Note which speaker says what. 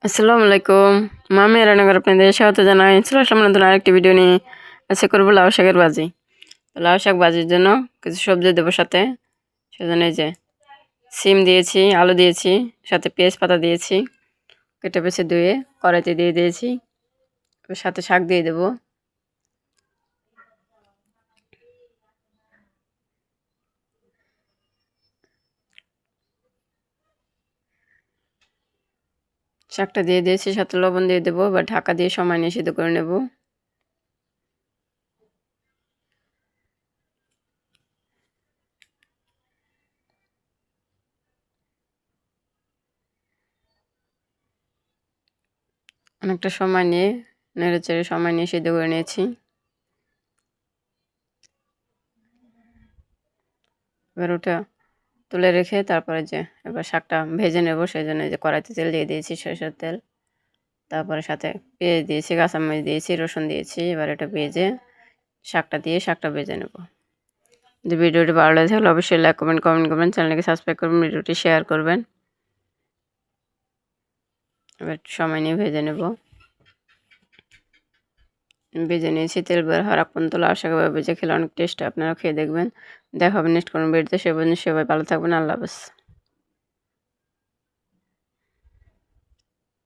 Speaker 1: আসসালামু আলাইকুম। মামি রান্নাঘর আপনাদের স্বাগত জানাই। চলে আসলাম নতুন আরেকটি ভিডিও নিয়ে। আজকে করবো লাউ শাকের ভাজি। লাউ শাক ভাজির জন্য কিছু সবজি দেবো সাথে। সেজন্য এই যে সিম দিয়েছি, আলু দিয়েছি, সাথে পেঁয়াজ পাতা দিয়েছি, কেটে বেছে ধুয়ে কড়াইতে দিয়ে দিয়েছি। সাথে শাক দিয়ে দেবো। শাকটা দিয়ে দিয়েছি, সাথে লবণ দিয়ে দেবো। এবার ঢাকা দিয়ে সময় নিয়ে সিদ্ধ করে নেব। অনেকটা সময় নিয়ে নেড়েচেড়ে সময় নিয়ে সিদ্ধ করে নিয়েছি। এবার ওটা তুলে রেখে তারপরে যে এবার শাকটা ভেজে নেব। সেই জন্য যে কড়াইতে তেল দিয়ে দিয়েছি, সরিষার তেল। তারপরে সাথে পেঁয়াজ দিয়েছি, কাঁচামরিচ দিয়েছি, রসুন দিয়েছি। এবার এটা ভেজে শাকটা দিয়ে শাকটা ভেজে নেব। যদি ভিডিওটি ভালো লাগে তাহলে অবশ্যই লাইক কমেন্ট করবেন, চ্যানেলকে সাবস্ক্রাইব করবেন, ভিডিওটি শেয়ার করবেন। এবার সময় নিয়ে ভেজে নেব। ভেজে নিয়েছি, তেল বের হওয়ার আগ পর্যন্ত লাউ শাক ভেজে খেলে অনেক টেস্ট। আপনারা খেয়ে দেখবেন। দেখা হবে নেক্সট কোনো ভিডিওতে। সে পর্যন্ত সবাই ভালো থাকবেন। আল্লাহ হাফেজ।